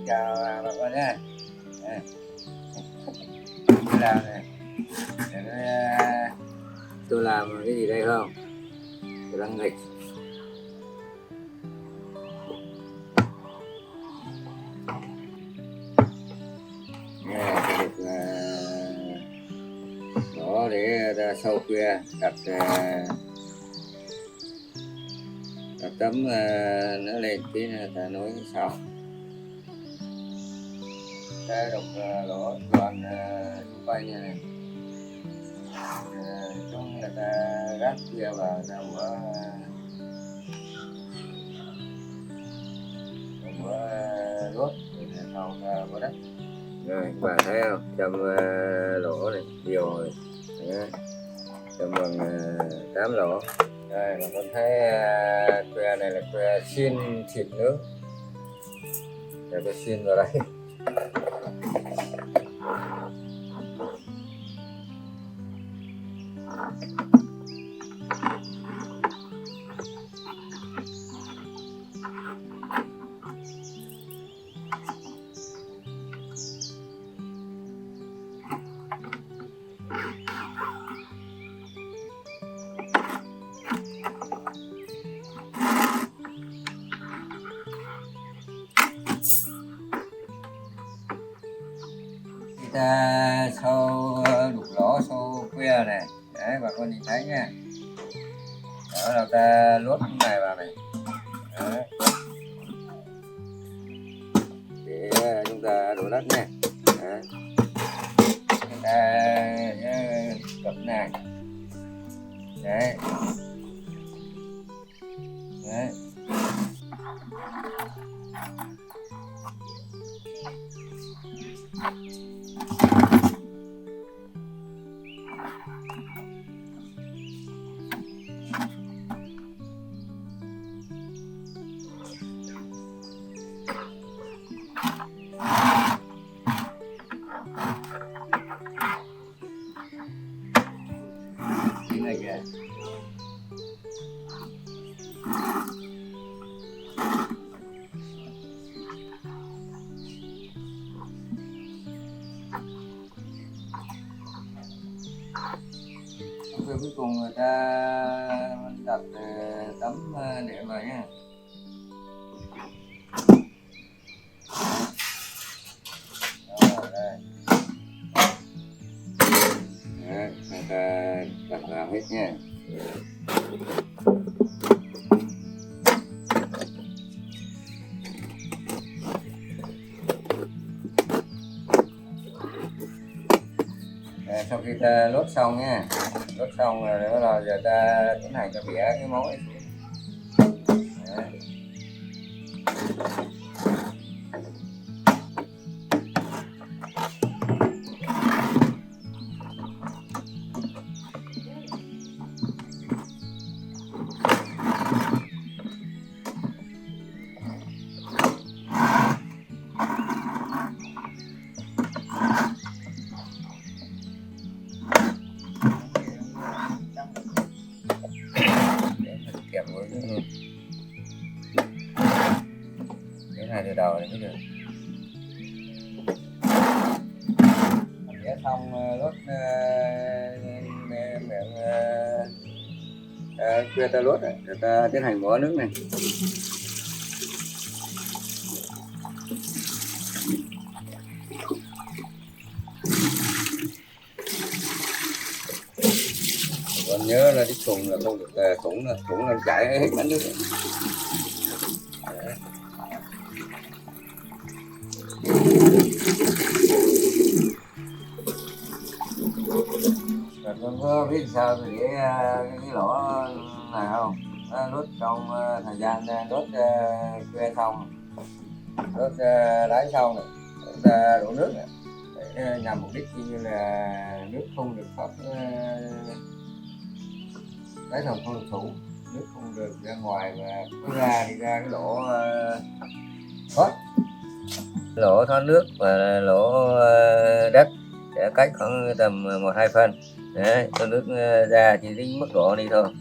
chào bà con nhé. Tôi làm này để tôi làm cái gì đây không, tôi đang nghịch. Được đó để sau khuya đặt tấm nó lên tí là ta nối sau ta đục lỗ toàn xung quanh này chúng người ta gác kia vào ra bữa đốt rồi sau ta có đất. Rồi các bạn thấy không, châm lỗ này nhiều rồi, châm bằng 8 lỗ. Đây mà con thấy que này là que xiên thịt nướng, để tôi xiên vào đây. Ta sau đục lỗ sau que này đấy, bà con nhìn thấy nha, đó là ta lốt cái này vào này đấy. Để chúng ta đổ đất nha đấy. Chúng ta cặp này đấy đấy. Này kìa. Cuối cùng người ta đặt tấm để vào nhé. Đây. Đấy, người ta đặt vào hết nha. Đấy, sau khi ta lốt xong nha, lốt xong rồi bắt đầu giờ ta tiến hành ta bẻ cái móng này xuống. Đấy. Kẹp với cái này từ đầu này mới được. Vẽ xong lốt miệng kia ta lốt này, người ta tiến hành bỏ nước này. Còn nhớ là cái thùng là không được thủng là chảy hết bánh nước. Đấy. Rồi con có biết sao thì để cái lỗ này không? Đốt trong thời gian đốt que xong, đốt đáy xong này, đốt đổ nước này. Để nhằm mục đích như là nước không được thoát, đáy thùng không được thủ, nước không được ra ngoài và cứ ra đi ra cái lỗ thoát, lỗ thoát nước và lỗ đất sẽ cách khoảng tầm 1-2 phân. Đấy, cho nước ra chỉ đến mức độ đi thôi,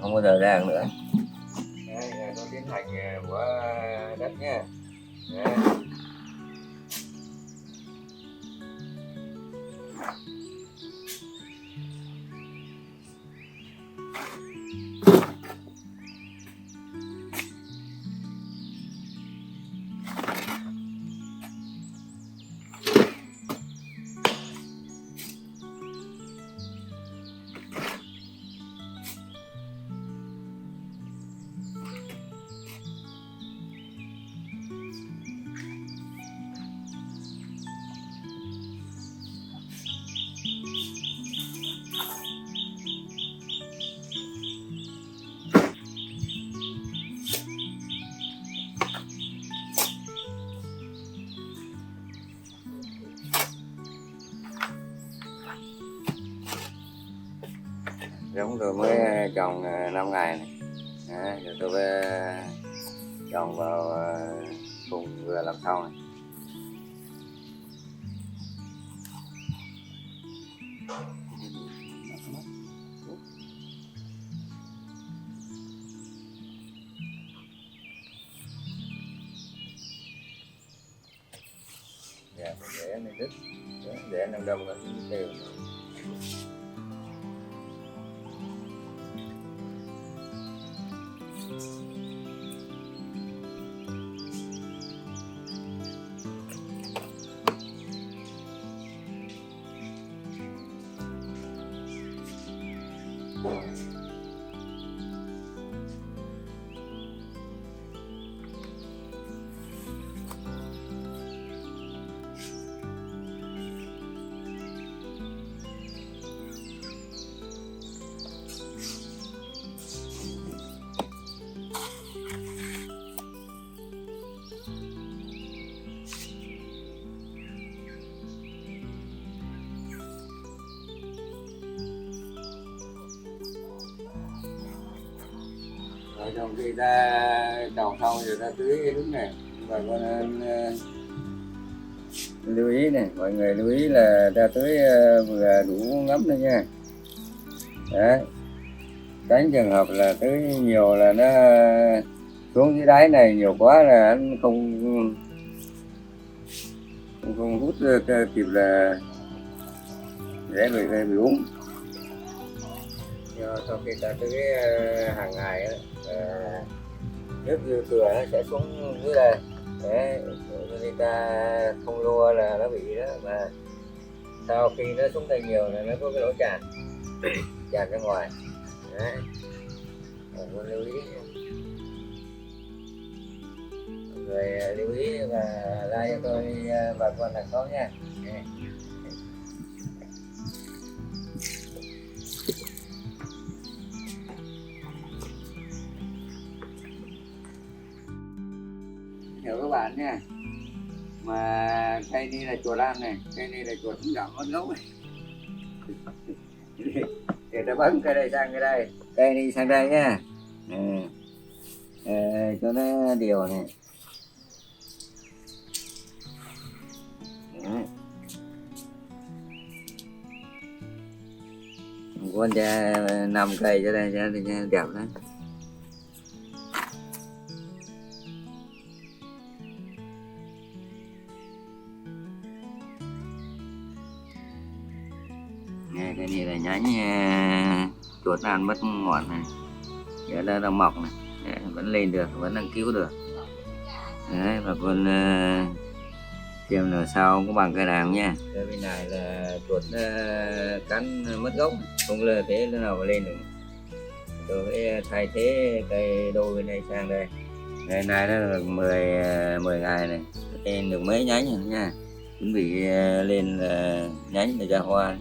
không bao giờ ra nữa. Đấy, tôi tiến hành của đất nha. Đấy. Giống tôi mới trồng 5 ngày này. Đấy, rồi tôi mới trồng vào cùng vừa làm xong này. Dạ, để này đứt, để nằm đông nó đều. Rồi trong khi ta trồng xong rồi ta tưới đúng này, bà con lưu ý này, mọi người lưu ý là ta tưới vừa đủ ngấm thôi nha. Đấy, tránh trường hợp là tưới nhiều là nó xuống dưới đáy này nhiều quá là anh không hút kịp là dễ bị úng. Sau khi ta tưới hàng ngày á, nước dư thừa nó sẽ xuống dưới đây. Đấy, nên ta không lua là nó bị đó, mà sau khi nó xuống đây nhiều là nó có cái lỗ tràn tràn ra ngoài. Đấy, mọi người lưu ý, mọi người lưu ý và like cho tôi bà con hàng xóm nha. Hiểu các bạn nha, mà cây này là chuột lan này, cây này là chuột cũng gặm mất gốc này. Để ta bấm cây này sang đây, cây này sang đây nha. Cho nó đều này. Con ra 5 cây cho đây cho đẹp đấy. Cái này là nhánh chuột ăn mất ngọn này, để nó đang mọc này. Đấy, vẫn lên được, vẫn đang cứu được. Đấy, và con xem là sao có bằng cây nào nha. Đây bên này là chuột cắn mất gốc, không lơ thế nào mà lên được. Tôi phải thay thế cây đôi bên này sang đây. Ngày nay đó là 10 ngày này, lên được mấy nhánh rồi nha, chuẩn bị lên nhánh để ra hoa.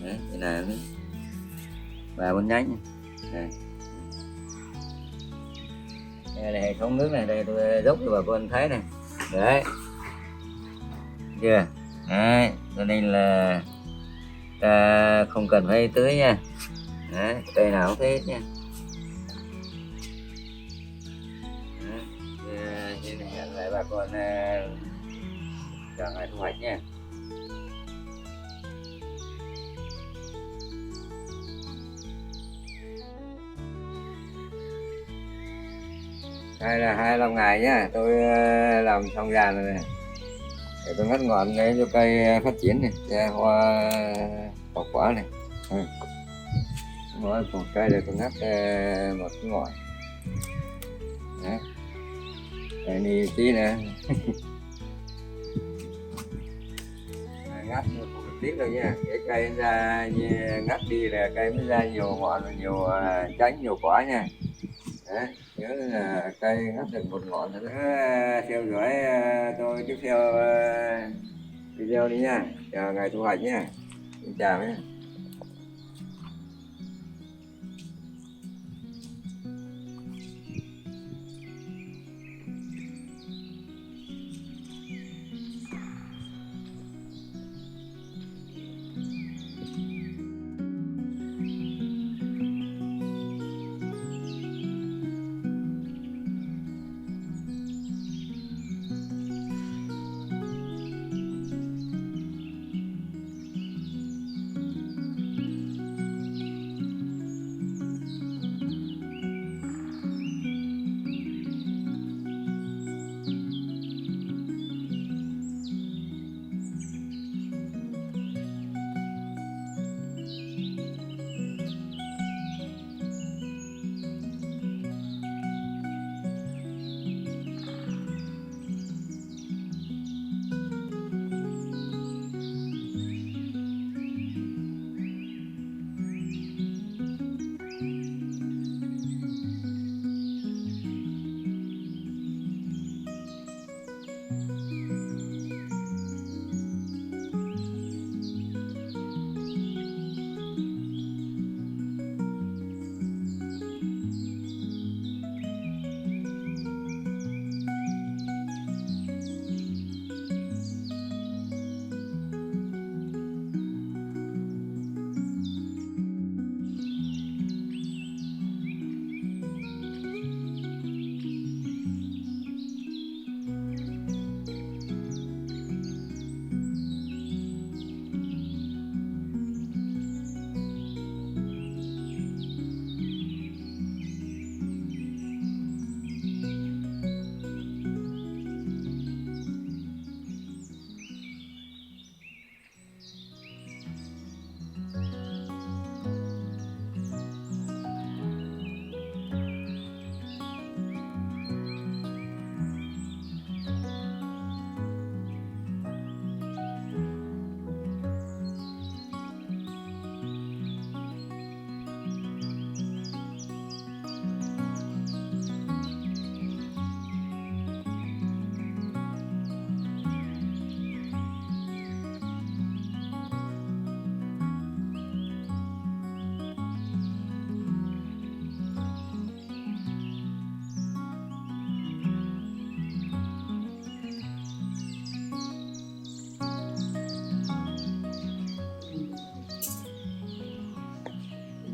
Đấy, đây là 3-4 nhánh. Đây là hệ thống nước này, đây tôi dốc cho bà con thấy này. Đấy, chưa? Đấy, cho nên là ta không cần phải tưới nha. Đấy, cây nào cũng thế hết nha. Xin hẹn lại bà con chờ ngày thu hoạch nha. Đây là 25 ngày nhá, tôi làm xong dàn rồi này. Để Tôi ngắt ngọn để cho cây phát triển này, ra hoa quả này. Mỗi một cây này tôi ngắt một cái ngọn. Đấy. Đây đi tí nữa. Ngắt một tí rồi nha, cái cây ra ngắt đi là cây mới ra nhiều ngọn, nhiều trái, nhiều quả nha. Đấy. Nhớ là cây ngắt được một ngọn nữa. Theo dõi tôi tiếp theo video đi nha, chờ ngày thu hoạch nha. Xin chào nhé.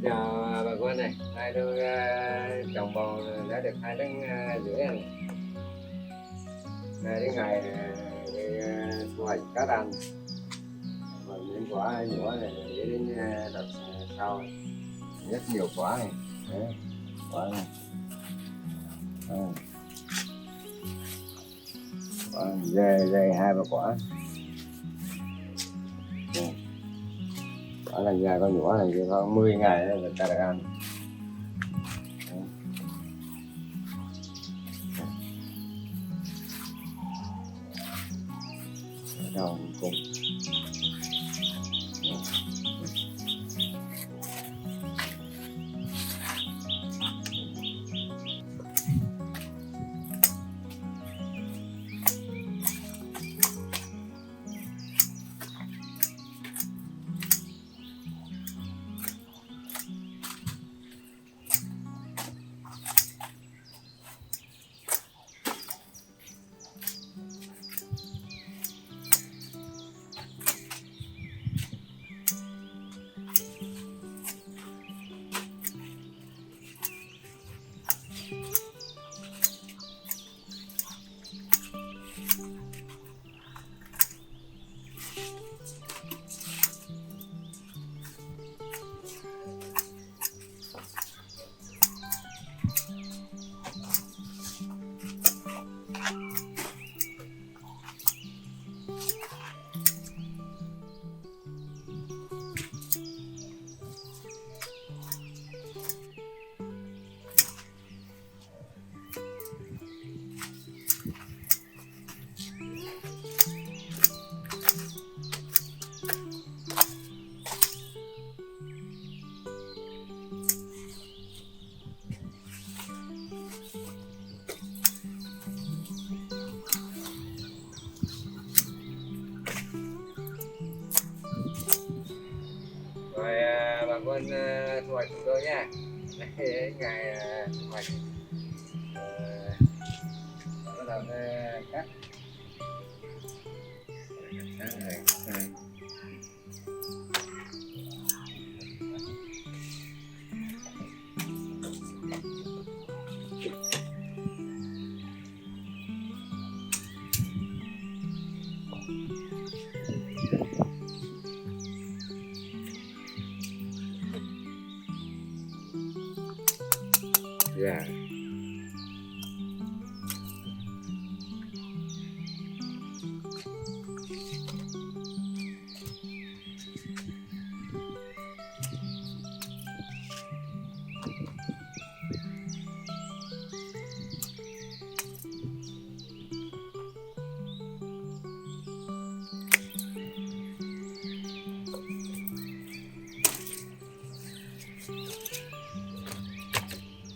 Chào bà con này, nay tôi trồng bò đã được 2 tháng rưỡi rồi. Nay đến ngày thu hoạch cá đàn, còn những quả nhỏ này để đến đợt sau rất nhiều quả này. Đấy, quả này. Quả dày 2-3 quả. Quả này dài con nhỏ này chỉ có 10 ngày là người ta được ăn. Đầu cùng. Rồi bà con thu hoạch chúng tôi nha. Đây ngày thu hoạch bắt đầu cắt này. Yeah.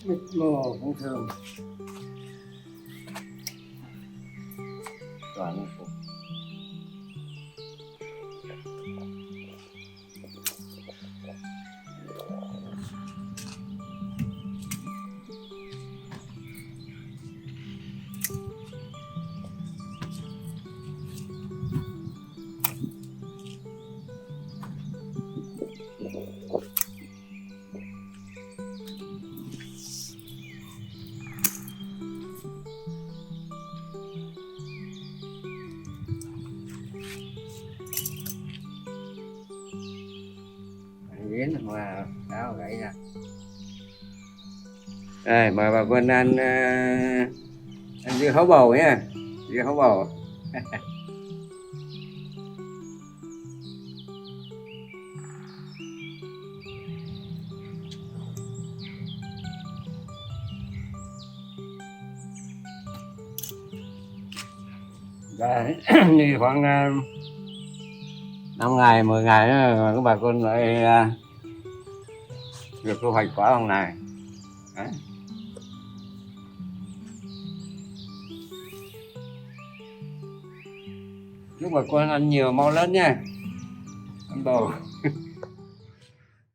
Mít mò cũng thơm. Toàn phục. Yến mà áo gãy ra. Đây mời bà con ăn dưa hấu bầu nhé, dưa hấu bầu. Đây, như khoảng 5 ngày 10 ngày nữa các bà con lại được thu hoạch quả hôm này. Đấy. Chúc bà con ăn nhiều mau lớn nha, ăn bầu.